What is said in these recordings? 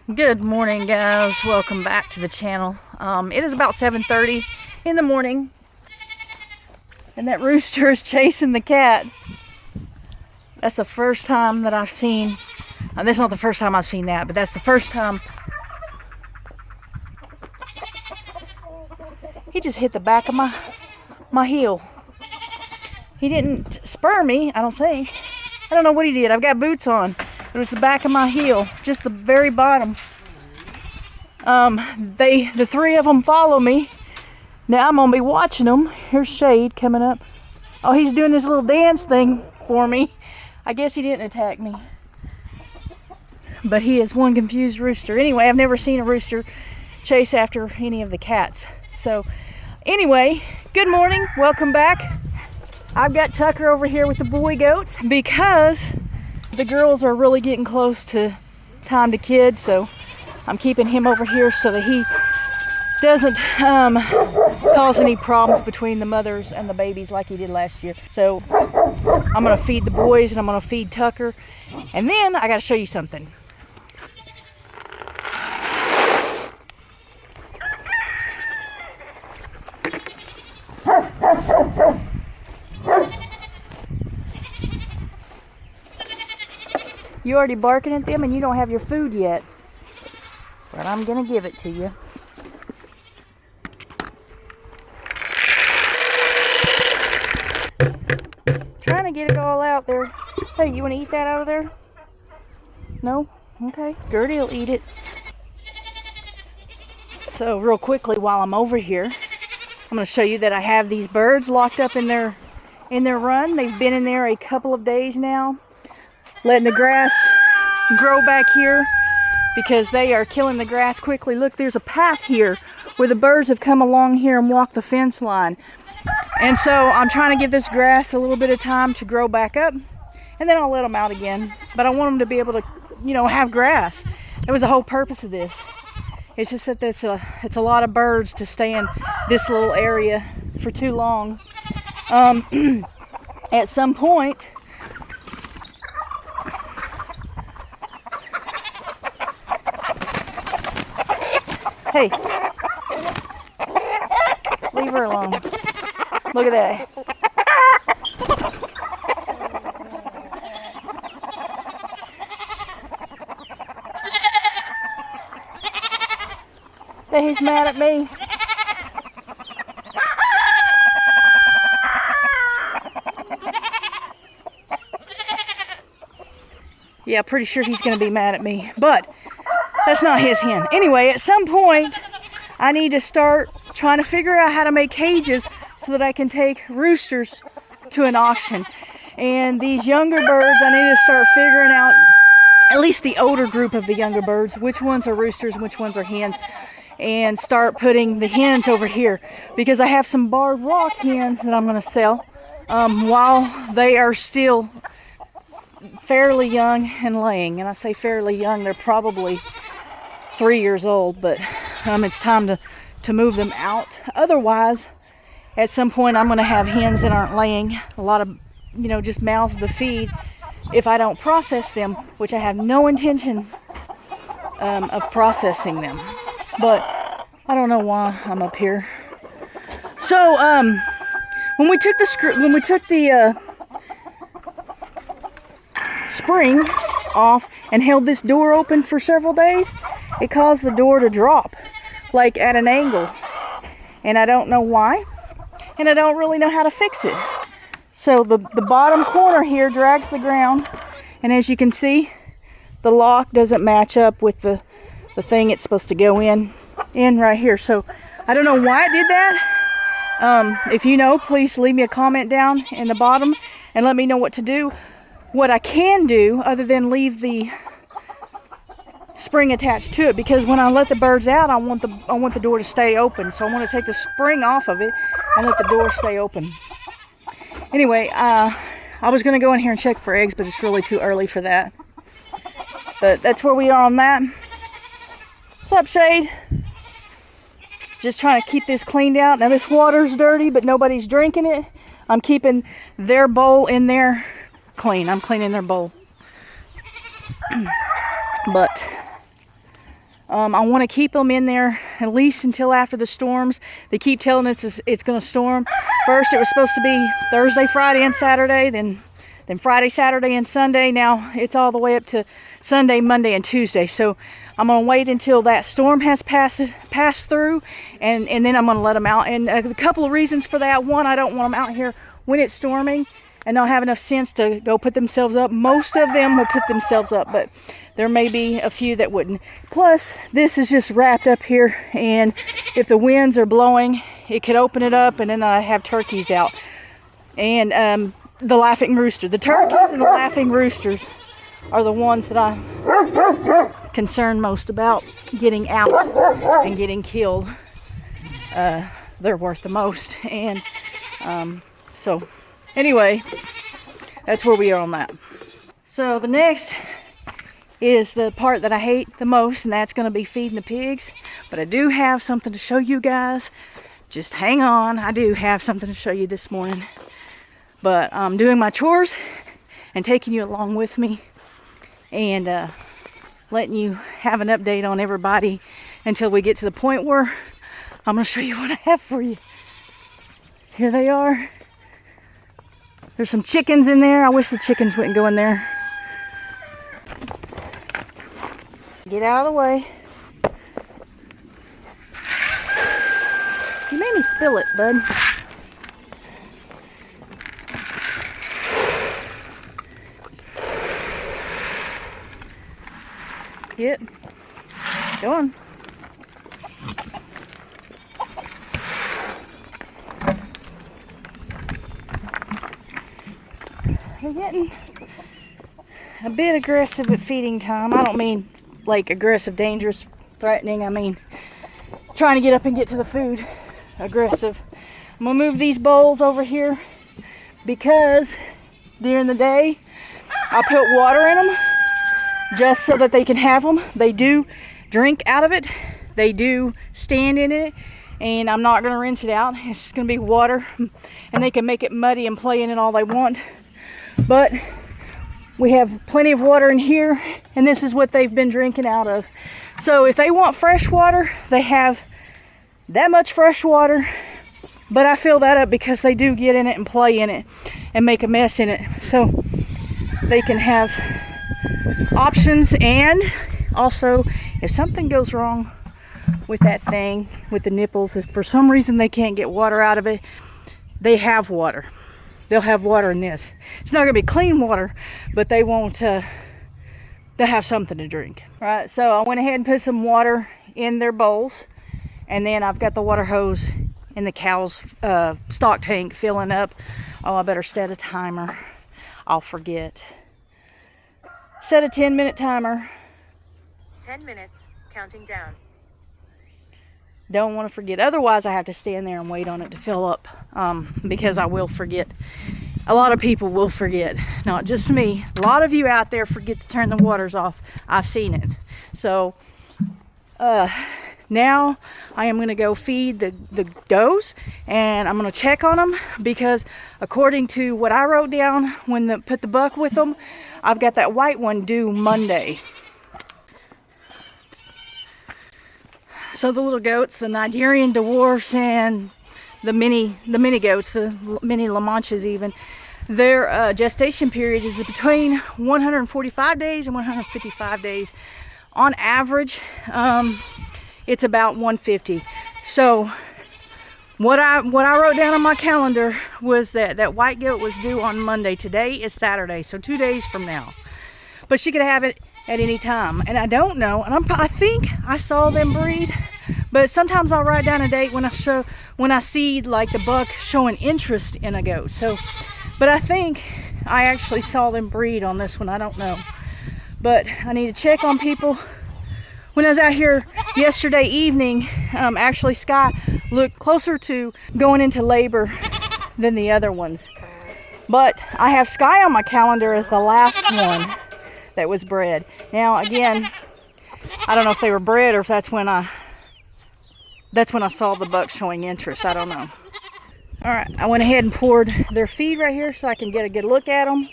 Good morning, guys. Welcome back to the channel. It is about 7:30 in the morning, and that rooster is chasing the cat. That's the first time that I've seen, and this is not the first time I've seen that, but that's the first time. He just hit the back of my heel. He didn't spur me, I don't think. I don't know what he did. I've got boots on. It was the back of my heel, just the very bottom. The three of them follow me. Now I'm gonna be watching them. Here's Shade coming up. Oh, he's doing this little dance thing for me. I guess he didn't attack me, but he is one confused rooster. Anyway, I've never seen a rooster chase after any of the cats. So anyway, good morning, welcome back. I've got Tucker over here with the boy goats because the girls are really getting close to time to kid, so I'm keeping him over here so that he doesn't cause any problems between the mothers and the babies like he did last year. So I'm gonna feed the boys and I'm gonna feed Tucker, and then I gotta show you something. You already barking at them and you don't have your food yet, but I'm gonna give it to you. Trying to get it all out there. Hey, you want to eat that out of there? No? Okay. Gertie will eat it. So real quickly while I'm over here, I'm going to show you that I have these birds locked up in their run. They've been in there a couple of days now, letting the grass grow back here because they are killing the grass quickly. Look, there's a path here where the birds have come along here and walked the fence line. And so I'm trying to give this grass a little bit of time to grow back up, and then I'll let them out again. But I want them to be able to, have grass. That was the whole purpose of this. It's just that it's a lot of birds to stay in this little area for too long. At some point, hey, leave her alone. Look at that. Hey, he's mad at me. Yeah, pretty sure he's going to be mad at me, but that's not his hen. Anyway, at some point, I need to start trying to figure out how to make cages so that I can take roosters to an auction. And these younger birds, I need to start figuring out, at least the older group of the younger birds, which ones are roosters and which ones are hens, and start putting the hens over here, because I have some barred rock hens that I'm going to sell while they are still fairly young and laying. And I say fairly young, they're probably 3 years old, but it's time to move them out. Otherwise, at some point I'm going to have hens that aren't laying, a lot of just mouths to feed if I don't process them, which I have no intention of processing them. But I don't know why I'm up here. So when we took the spring off and held this door open for several days, it caused the door to drop like at an angle, and I don't know why, and I don't really know how to fix it. So the bottom corner here drags the ground, and as you can see, the lock doesn't match up with the thing it's supposed to go in right here. So I don't know why it did that. If you know, please leave me a comment down in the bottom and let me know what to do. What I can do other than leave the spring attached to it, because when I let the birds out, I want the door to stay open. So I want to take the spring off of it and let the door stay open. Anyway, I was going to go in here and check for eggs, but it's really too early for that. But that's where we are on that. What's up, Shade? Just trying to keep this cleaned out. Now this water's dirty, but nobody's drinking it. I'm keeping their bowl in there clean. I'm cleaning their bowl. But I want to keep them in there at least until after the storms. They keep telling us it's going to storm. First, it was supposed to be Thursday, Friday, and Saturday. Then Friday, Saturday, and Sunday. Now it's all the way up to Sunday, Monday, and Tuesday. So I'm going to wait until that storm has passed through, and then I'm going to let them out. And a couple of reasons for that. One, I don't want them out here when it's storming and not have enough sense to go put themselves up. Most of them will put themselves up, but there may be a few that wouldn't. Plus, this is just wrapped up here, and if the winds are blowing, it could open it up, and then I have turkeys out. And the laughing rooster. The turkeys and the laughing roosters are the ones that I'm concerned most about getting out and getting killed. They're worth the most. And so anyway, that's where we are on that. So the next is the part that I hate the most, and that's going to be feeding the pigs. But I do have something to show you guys. Just hang on. I do have something to show you this morning. But I'm doing my chores and taking you along with me, and letting you have an update on everybody until we get to the point where I'm going to show you what I have for you. Here they are. There's some chickens in there. I wish the chickens wouldn't go in there. Get out of the way. You made me spill it, bud. Get. Go on. They're getting a bit aggressive at feeding time. I don't mean like aggressive, dangerous, threatening. I mean trying to get up and get to the food. Aggressive. I'm gonna move these bowls over here because during the day I put water in them just so that they can have them. They do drink out of it. They do stand in it, and I'm not gonna rinse it out. It's just gonna be water, and they can make it muddy and play in it all they want. But we have plenty of water in here, and this is what they've been drinking out of. So if they want fresh water, they have that much fresh water, but I fill that up because they do get in it and play in it and make a mess in it. So they can have options, and also if something goes wrong with that thing, with the nipples, if for some reason they can't get water out of it, they have water. They'll have water in this. It's not gonna be clean water, but they won't, they'll have something to drink. All right, so I went ahead and put some water in their bowls, and then I've got the water hose in the cow's stock tank filling up. Oh, I better set a timer. I'll forget. Set a 10-minute timer. 10 minutes, counting down. Don't want to forget. Otherwise, I have to stand there and wait on it to fill up, because I will forget. A lot of people will forget, not just me. A lot of you out there forget to turn the waters off. I've seen it. So now I am going to go feed the does, and I'm going to check on them, because according to what I wrote down when put the buck with them, I've got that white one due Monday. So the little goats, the Nigerian dwarfs, and the mini goats, the mini La Manchas even, their gestation period is between 145 days and 155 days. On average, it's about 150. So what I wrote down on my calendar was that white goat was due on Monday. Today is Saturday, so 2 days from now. But she could have it at any time, and I don't know, and I think I saw them breed, but sometimes I'll write down a date when I see like the buck showing interest in a goat. So, but I think I actually saw them breed on this one. I don't know, but I need to check on people. When I was out here yesterday evening, actually Sky looked closer to going into labor than the other ones, but I have Sky on my calendar as the last one that was bred. Now again, I don't know if they were bred or if that's when I saw the buck showing interest. I don't know. All right, I went ahead and poured their feed right here so I can get a good look at them.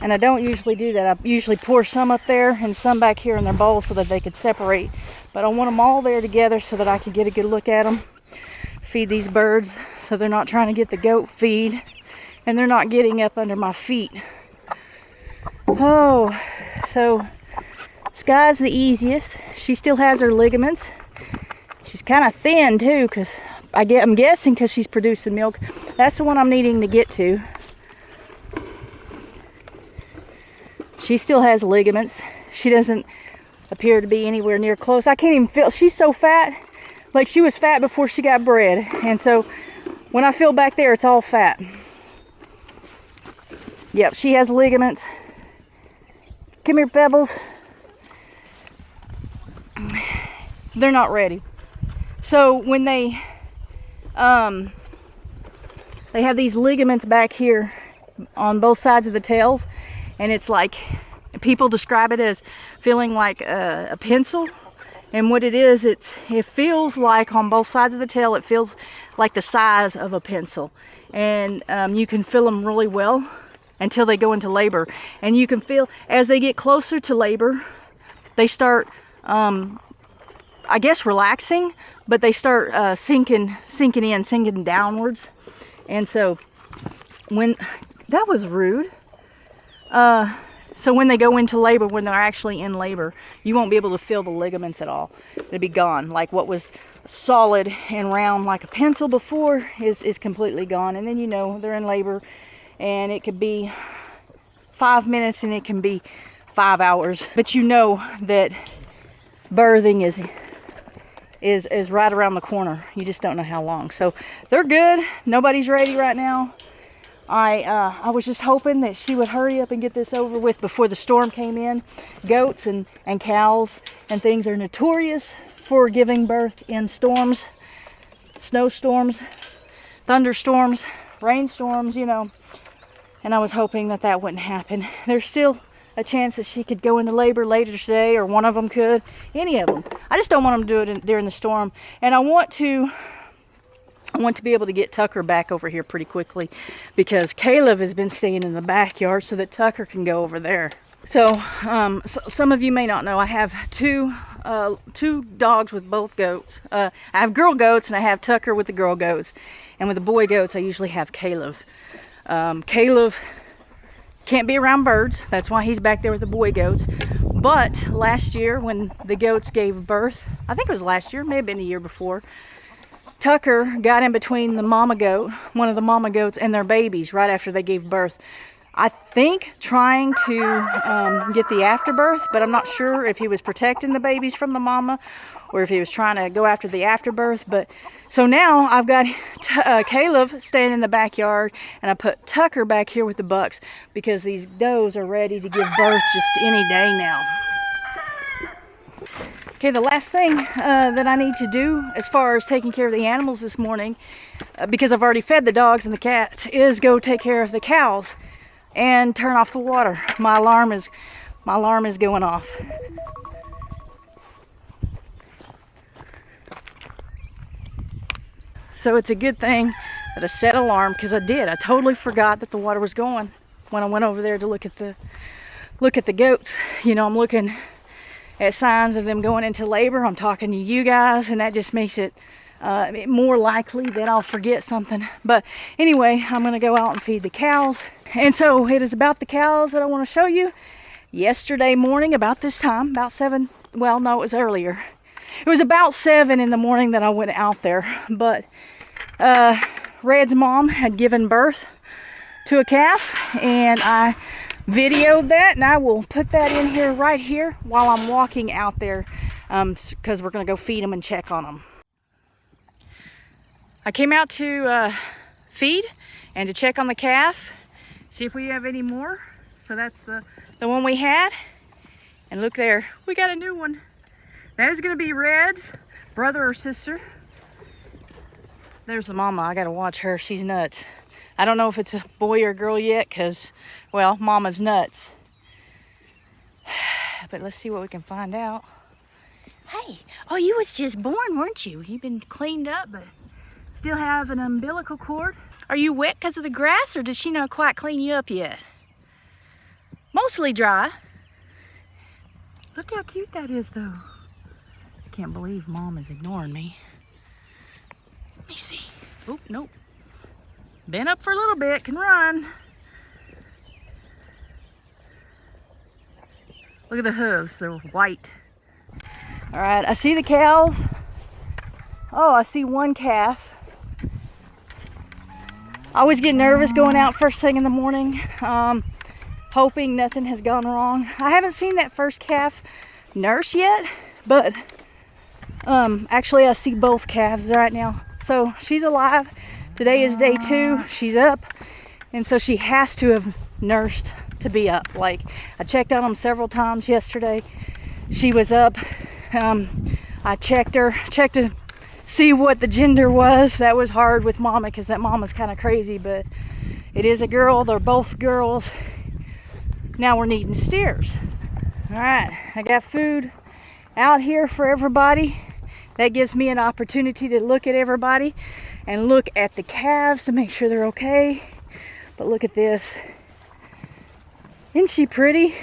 And I don't usually do that. I usually pour some up there and some back here in their bowl so that they could separate. But I want them all there together so that I can get a good look at them. Feed these birds so they're not trying to get the goat feed. And they're not getting up under my feet. Oh, so Sky's the easiest. She still has her ligaments. She's kind of thin too, because I'm guessing because she's producing milk. That's the one I'm needing to get to. She still has ligaments. She doesn't appear to be anywhere near close. I can't even feel, she's so fat. Like she was fat before she got bred. And so when I feel back there, it's all fat. Yep, she has ligaments. Come here, Pebbles. They're not ready. So when they have these ligaments back here on both sides of the tails, and it's like, people describe it as feeling like a pencil. And what it is, it feels like on both sides of the tail, it feels like the size of a pencil. And you can feel them really well until they go into labor. And you can feel, as they get closer to labor, they start, I guess, relaxing, but they start sinking downwards. And so when, that was rude. So when they go into labor, when they're actually in labor, you won't be able to feel the ligaments at all. They'll be gone. Like what was solid and round like a pencil before is completely gone. And then you know they're in labor, and it could be 5 minutes and it can be 5 hours. But you know that birthing is right around the corner. You just don't know how long. So they're good. Nobody's ready right now. I was just hoping that she would hurry up and get this over with before the storm came in. Goats and cows and things are notorious for giving birth in storms, snowstorms, thunderstorms, rainstorms, you know. And I was hoping that that wouldn't happen. There's still a chance that she could go into labor later today, or one of them could, any of them. I just don't want them to do it during the storm. And I want to be able to get Tucker back over here pretty quickly, because Caleb has been staying in the backyard so that Tucker can go over there. So, some of you may not know, I have two dogs with both goats. I have girl goats and I have Tucker with the girl goats. And with the boy goats, I usually have Caleb. Caleb can't be around birds. That's why he's back there with the boy goats. But last year when the goats gave birth, I think it was last year, may have been the year before, Tucker got in between the mama goat, one of the mama goats, and their babies right after they gave birth. I think trying to get the afterbirth, but I'm not sure if he was protecting the babies from the mama or if he was trying to go after the afterbirth. But so now I've got Caleb staying in the backyard, and I put Tucker back here with the bucks because these does are ready to give birth just any day now. Okay, the last thing that I need to do as far as taking care of the animals this morning, because I've already fed the dogs and the cats, is go take care of the cows and turn off the water. My alarm is going off. So it's a good thing that I set alarm, because I totally forgot that the water was going when I went over there to look at the goats. You know, I'm looking at signs of them going into labor. I'm talking to you guys, and that just makes it more likely that I'll forget something. But anyway, I'm going to go out and feed the cows. And so it is about the cows that I want to show you. Yesterday morning, about this time, about 7, well, no, it was earlier. It was about 7 in the morning that I went out there. But Red's mom had given birth to a calf, and I videoed that, and I will put that in here right here while I'm walking out there, because we're going to go feed them and check on them. I came out to feed and to check on the calf, see if we have any more. So that's the one we had, and look there, we got a new one. That is going to be Red's brother or sister. There's the mama. I got to watch her. She's nuts. I don't know if it's a boy or a girl yet, because, well, mama's nuts. But let's see what we can find out. Hey, oh, you was just born, weren't you? You've been cleaned up, but still have an umbilical cord. Are you wet because of the grass, or did she not quite clean you up yet? Mostly dry. Look how cute that is though. I can't believe Mom is ignoring me. Let me see. Oh, nope. Been up for a little bit, can run. Look at the hooves, they're white. All right, I see the cows. Oh, I see one calf. I always get nervous going out first thing in the morning, hoping nothing has gone wrong. I haven't seen that first calf nurse yet, but actually I see both calves right now. So she's alive. Today is day 2. She's up, and so she has to have nursed to be up. Like, I checked on them several times yesterday. She was up. I checked her to see what the gender was. That was hard with Mama because that Mama's kind of crazy, but it is a girl. They're both girls. Now we're needing steers. All right, I got food out here for everybody. That gives me an opportunity to look at everybody and look at the calves to make sure they're okay. But look at this. Isn't she pretty?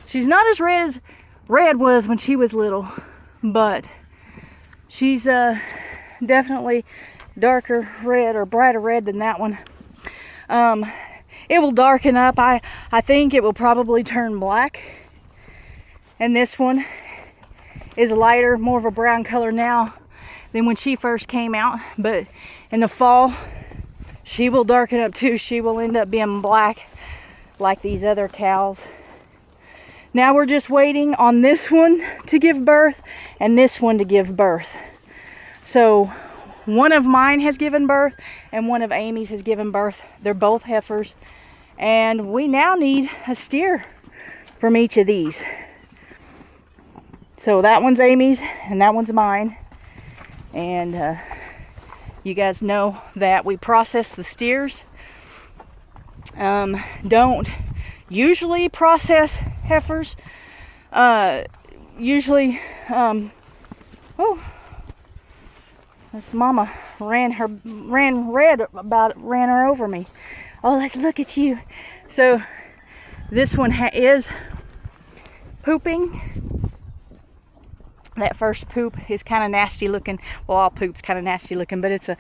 She's not as red as Red was when she was little, but she's definitely darker red or brighter red than that one. It will darken up. I think it will probably turn black. And this one is lighter, more of a brown color now than when she first came out. But in the fall, she will darken up too. She will end up being black like these other cows. Now we're just waiting on this one to give birth and this one to give birth. So one of mine has given birth and one of Amy's has given birth. They're both heifers. And we now need a steer from each of these. So that one's Amy's and that one's mine. And you guys know that we process the steers. Don't usually process heifers. Usually, oh, this Mama ran her over me. Oh, let's look at you. So this one is pooping. That first poop is kind of nasty looking. Well, all poop's kind of nasty looking, but it's a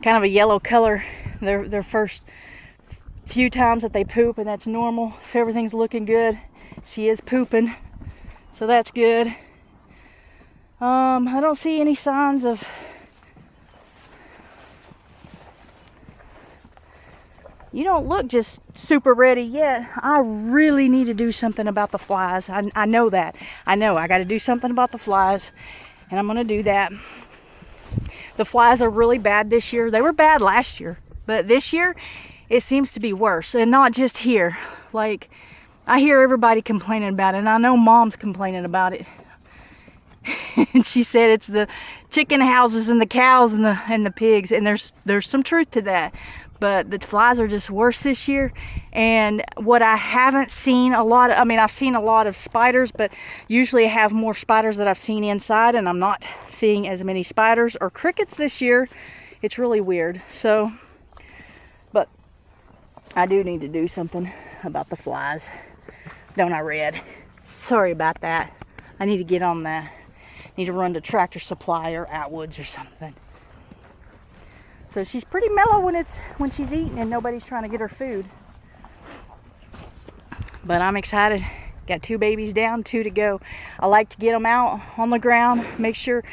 kind of a yellow color. Their first few times that they poop, and that's normal. So everything's looking good. She is pooping, so that's good. I don't see any signs of you don't look just super ready yet. I really need to do something about the flies. I know that. I know I got to do something about the flies, and I'm going to do that. The flies are really bad this year. They were bad last year, but this year it seems to be worse. And not just here. Like, I hear everybody complaining about it, and I know Mom's complaining about it. And she said it's the chicken houses and the cows and the pigs, and there's some truth to that. But the flies are just worse this year. And what I haven't seen a lot of, I've seen a lot of spiders, but usually I have more spiders that I've seen inside, and I'm not seeing as many spiders or crickets this year. It's really weird. So, but I do need to do something about the flies. Don't I, Red? Sorry about that. I need to get on that. Need to run to Tractor Supply or Atwoods or something. So she's pretty mellow when she's eating and nobody's trying to get her food. But I'm excited. Got 2 babies down, 2 to go. I like to get them out on the ground, make sure,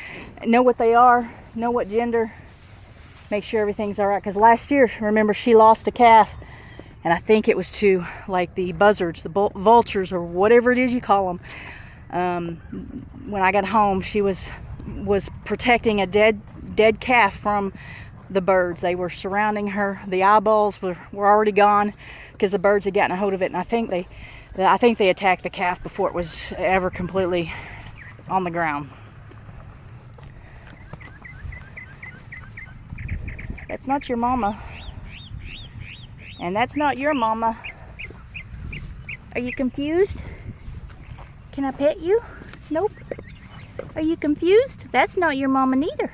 know what they are, know what gender, make sure everything's all right. Because last year, remember, she lost a calf, and I think it was to like the buzzards, the vultures, or whatever it is you call them. When I got home, she was protecting a dead calf from the birds. They were surrounding her. The eyeballs were already gone because the birds had gotten a hold of it, and I think they attacked the calf before it was ever completely on the ground. That's not your mama, and that's not your mama. Are you confused? Can I pet you? Nope. Are you confused? That's not your mama neither.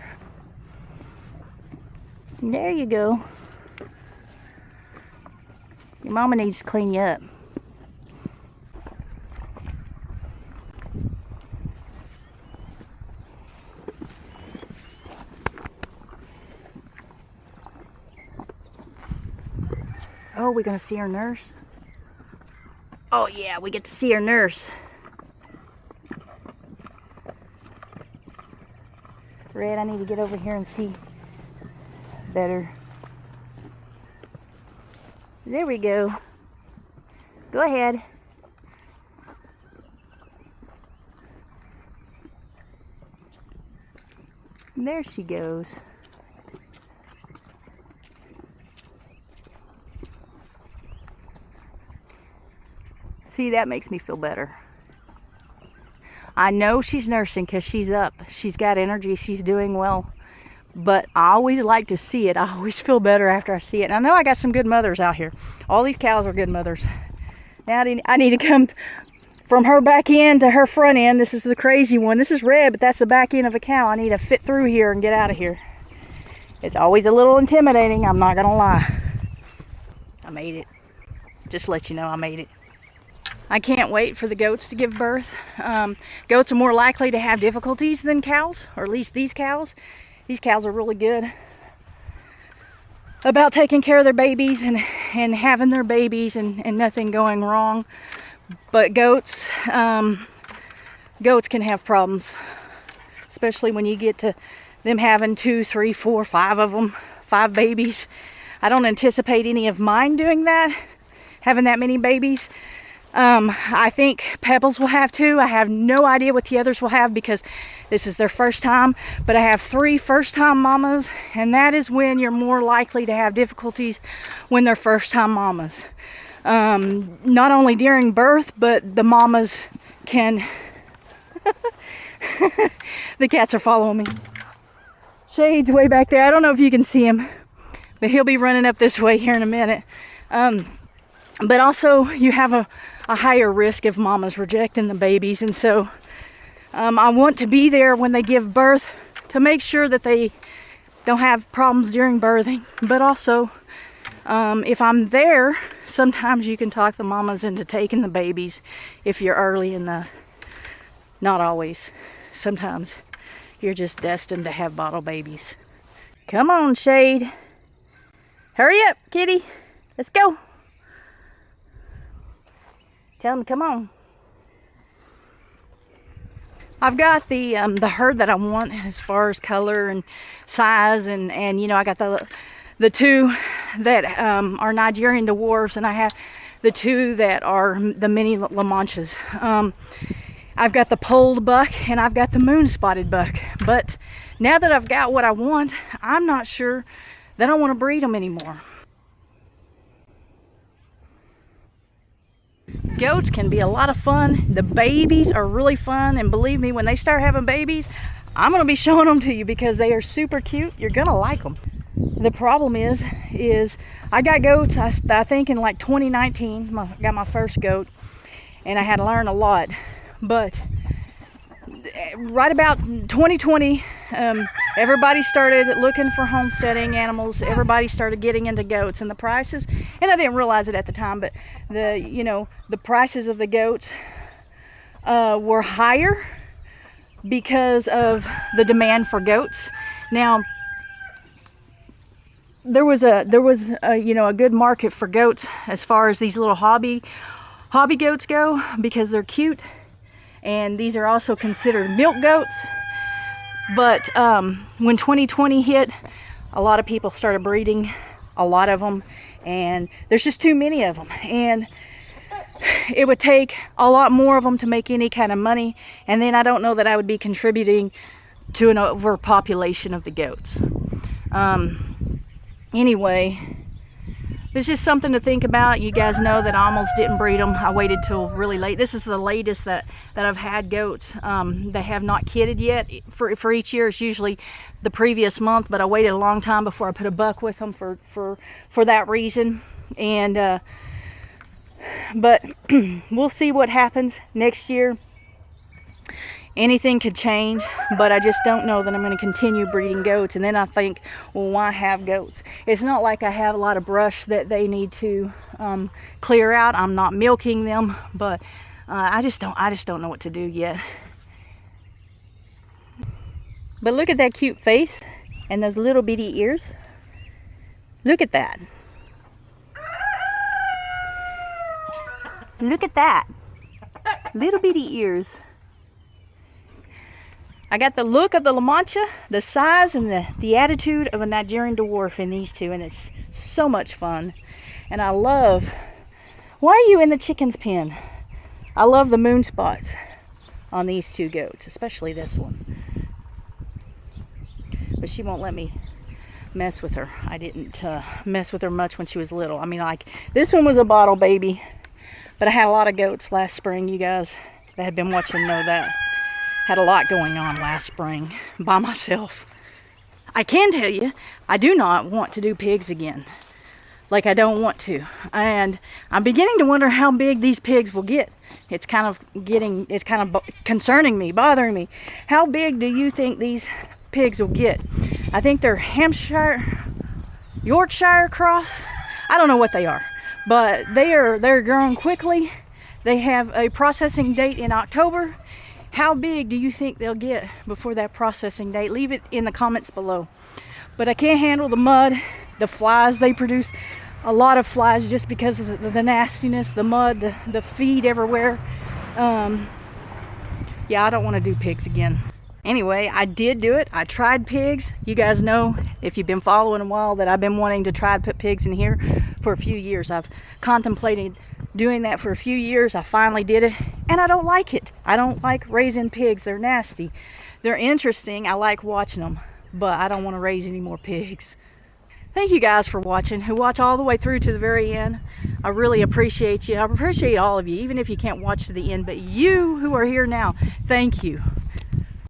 There you go. Your mama needs to clean you up. we gonna see our nurse? Oh yeah, we get to see our nurse. Red, I need to get over here and see better. There we go. Go ahead. There she goes. See, that makes me feel better. I know she's nursing because she's up. She's got energy. She's doing well. But I always like to see it. I always feel better after I see it. And I know I got some good mothers out here. All these cows are good mothers. Now I need to come from her back end to her front end. This is the crazy one. This is red, but that's the back end of a cow. I need to fit through here and get out of here. It's always a little intimidating, I'm not gonna lie. I made it. Just to let you know, I made it. I can't wait for the goats to give birth. Goats are more likely to have difficulties than cows, or at least these cows. These cows are really good about taking care of their babies and having their babies and nothing going wrong. But goats can have problems, especially when you get to them having 2, 3, 4, 5 of them, 5 babies. I don't anticipate any of mine doing that, having that many babies. I think Pebbles will have 2. I have no idea what the others will have because this is their first time, but I have 3 first-time mamas, and that is when you're more likely to have difficulties when they're first-time mamas. Not only during birth, but the mamas can... The cats are following me. Shade's way back there. I don't know if you can see him, but he'll be running up this way here in a minute. But also you have a higher risk of mamas rejecting the babies, and so I want to be there when they give birth to make sure that they don't have problems during birthing. But also, if I'm there, sometimes you can talk the mamas into taking the babies if you're early enough. Not always. Sometimes you're just destined to have bottle babies. Come on, Shade. Hurry up, kitty. Let's go. Tell them, come on. I've got the herd that I want as far as color and size, and you know, I got the 2 that are Nigerian dwarfs, and I have the 2 that are the mini La Manchas. I've got the polled buck and I've got the moon spotted buck. But now that I've got what I want, I'm not sure that I want to breed them anymore. Goats can be a lot of fun. The babies are really fun, and believe me, when they start having babies, I'm going to be showing them to you because they are super cute. You're going to like them. The problem is I got goats, I think in like 2019, got my first goat, and I had to learn a lot. But right about 2020, everybody started looking for homesteading animals. Everybody started getting into goats, and the prices, and I didn't realize it at the time, but the prices of the goats were higher because of the demand for goats. Now, there was a good market for goats as far as these little hobby goats go, because they're cute, and these are also considered milk goats. But when 2020 hit, a lot of people started breeding a lot of them, and there's just too many of them, and it would take a lot more of them to make any kind of money, and then I don't know that I would be contributing to an overpopulation of the goats. Anyway, it's just something to think about. You guys know that I almost didn't breed them. I waited till really late. This is the latest that I've had goats. They have not kidded yet. For each year, it's usually the previous month, but I waited a long time before I put a buck with them for that reason. And but we'll see what happens next year. Anything could change, but I just don't know that I'm going to continue breeding goats. And then I think, well, why have goats? It's not like I have a lot of brush that they need to clear out. I'm not milking them, but I just don't know what to do yet. But look at that cute face and those little bitty ears. Look at that. Look at that. Little bitty ears. I got the look of the La Mancha, the size, and the attitude of a Nigerian dwarf in these two, and it's so much fun. And I love, why are you in the chicken's pen? I love the moon spots on these two goats, especially this one. But she won't let me mess with her. I didn't mess with her much when she was little. I mean, like, this one was a bottle baby, but I had a lot of goats last spring. You guys that have been watching know that. Had a lot going on last spring by myself. I can tell you, I do not want to do pigs again. Like, I don't want to. And I'm beginning to wonder how big these pigs will get. It's kind of concerning me, bothering me. How big do you think these pigs will get? I think they're Hampshire, Yorkshire cross. I don't know what they are, but they're growing quickly. They have a processing date in October. How big do you think they'll get before that processing date? Leave it in the comments below. But I can't handle the mud, the flies. They produce a lot of flies just because of the nastiness, the mud, the feed everywhere. Yeah, I don't want to do pigs again. Anyway, I did do it. I tried pigs. You guys know, if you've been following a while, that I've been wanting to try to put pigs in here for a few years. I've contemplated doing that for a few years. I finally did it, and I don't like it. I don't like raising pigs. They're nasty. They're interesting. I like watching them, but I don't want to raise any more pigs. Thank you guys for watching, who watch all the way through to the very end. I really appreciate you. I appreciate all of you, even if you can't watch to the end, but you who are here now, thank you.